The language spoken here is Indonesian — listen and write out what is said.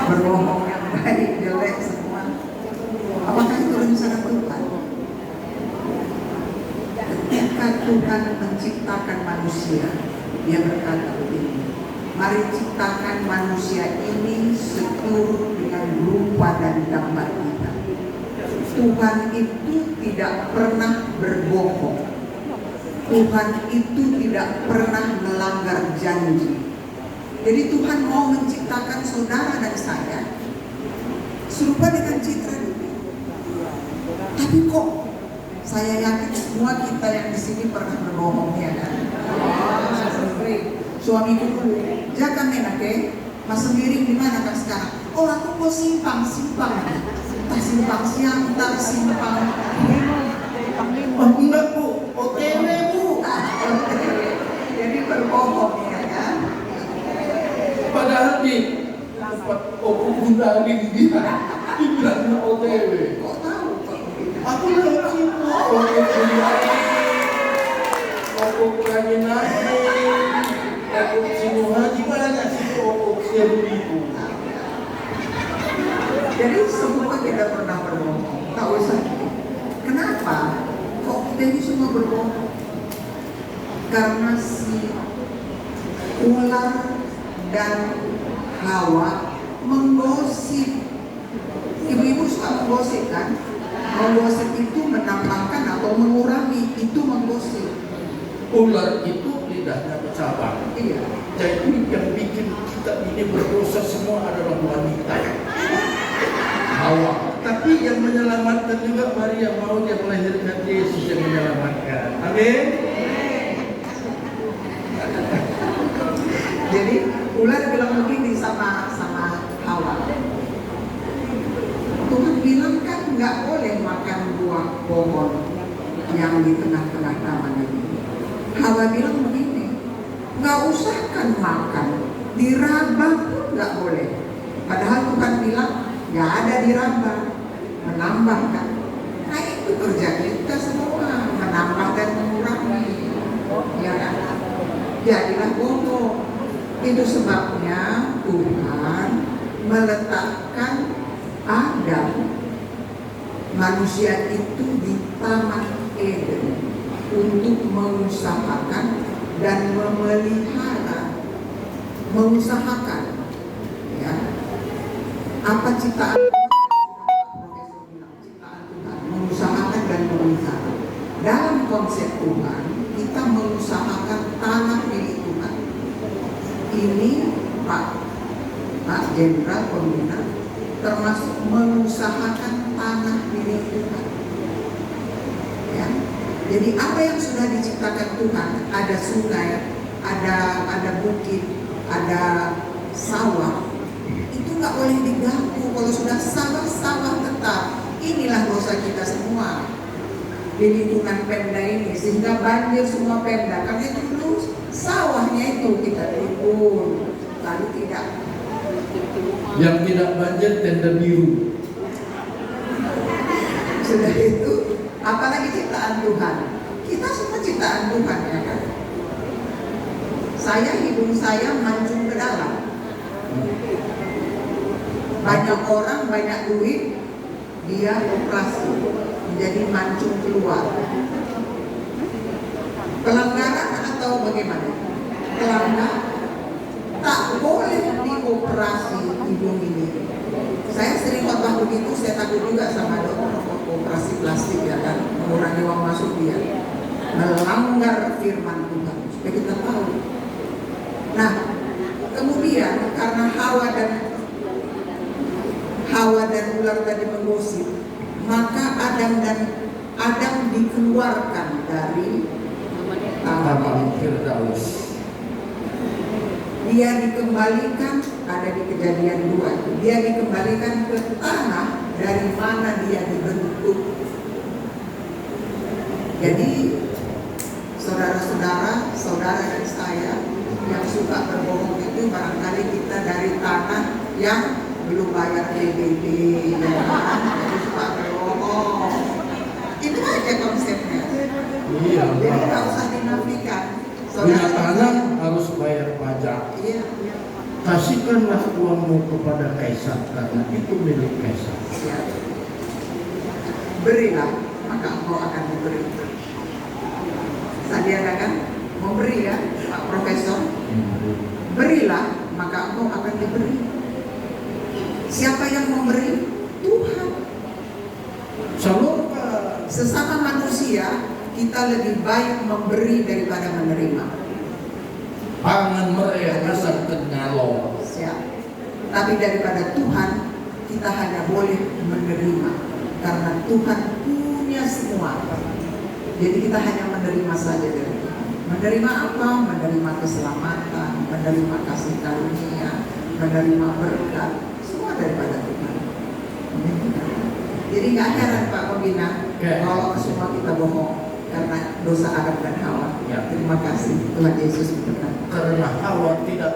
berbohong yang baik, jelek semua. Apakah itu rencana Tuhan? Ketika Tuhan menciptakan manusia, Dia berkata begini, mari ciptakan manusia ini seturut dengan rupa dan gambar kita. Tuhan itu tidak pernah berbohong. Tuhan itu tidak pernah melanggar janji. Jadi Tuhan mau menciptakan saudara dan saya serupa dengan citra Dia. Tapi kok saya yakin semua kita yang di sini pernah berbohong, ya kan? Suamiku dulu, jaga menake, mas sendiri di mana kan sekarang? Oh, aku mau simpang, entah simpang siang, entah simpang. Oh, enggak Bu, OTW Bu. Jadi berbohong, ya kan? Padahal di tempat Opo Gundali dia dibilangnya OTW. Kok tahu kok? Aku lewat situ. Opo Gundali, Opo Kanyinasi, Opo Sinuhaji, banyak situ Opo Seribu. Jadi semua tidak pernah berbohong. Tak usah. Kenapa? Kok kita ini semua berbohong? Karena si ular dan Hawa menggosip. Ibu-ibu suka menggosip kan? Menggosip itu menambahkan atau mengurangi, itu menggosip. Ular itu lidahnya bercabang. Iya. Jadi yang bikin kita ini berdosa semua adalah wanita. Hawa. Tapi yang menyelamatkan juga Maria, mau dia melahirkan Yesus yang menyelamatkan. Amin. Jadi ular bilang begini sama Hawa. Tuhan bilang kan nggak boleh makan buah pohon yang di tengah-tengah taman ini. Hawa bilang begini, nggak usah kan makan, diraba pun nggak boleh. Padahal Tuhan bilang nggak ada diraba, menambahkan. Nah itu kerja kita semua, menambah dan mengurangi. Ya kan? Jadilah bodoh. Itu sebabnya Tuhan meletakkan Adam, manusia itu di Taman Eden untuk mengusahakan dan memelihara, mengusahakan, ya, apa ciptaan Tuhan, mengusahakan dan memelihara. Dalam konsep Tuhan, kita mengusahakan tanah milik Tuhan. Ini Pak Jenderal Pembina termasuk mengusahakan tanah milik Tuhan. Ya. Jadi apa yang sudah diciptakan Tuhan, ada sungai, ada bukit, ada sawah, itu nggak boleh diganggu. Kalau sudah sawah tetap. Inilah dosa kita semua di lingkungan Pemda ini, sehingga banjir semua Pemda. Karena itu dulu sawahnya itu kita timbun, lalu tidak. Yang tidak banjir tenda biru. Sudah itu, apalagi ciptaan Tuhan. Kita semua ciptaan Tuhan, ya kan? Hidung saya mancung ke dalam. Banyak orang, banyak duit, dia operasi menjadi mancung keluar. Pelanggaran atau bagaimana? Pelanggaran. Tak boleh dioperasi hidung ini. Saya sering khotbah begitu, saya takut juga sama dokter operasi plastik, ya kan, mengurangi uang masuk dia, melanggar firman Tuhan. Supaya kita tahu. Nah, kemudian karena Hawa dan ular tadi menggosip, maka Adam dikeluarkan dari Taman Firdaus. Dia dikembalikan, ada di Kejadian 2. Dia dikembalikan ke tanah dari mana dia dibentuk. Jadi saudara-saudara, saudara dan saya yang suka berbohong itu barangkali kita dari tanah yang belum bayar PBB, ya kan? Jadi suka berbohong. Itu aja konsepnya. Iya. Jadi nggak usah dinafikan. Punya tanah harus bayar pajak. Iya. kasihkanlah uangmu kepada kaisar karena itu milik kaisar. Ya. Berilah, maka engkau akan diberi. Sandiaga kan? Memberi ya, Pak Profesor. Berilah, maka engkau akan diberi. Siapa yang memberi? Tuhan. Salurkan. Sesama manusia, kita lebih baik memberi daripada menerima. Pangan mereka dasar kenyalo. Siap. Tapi daripada Tuhan, kita hanya boleh menerima. Karena Tuhan punya semua. Jadi kita hanya menerima saja dari Tuhan. Menerima apa? Menerima keselamatan, menerima kasih karunia, menerima berkat. Semua daripada Tuhan. Jadi nggak heran Pak Pembina kalau semua kita bohong karena dosa Adam dan Hawa. Ya. Terima kasih Tuhan Yesus berkata. Karena Hawa tidak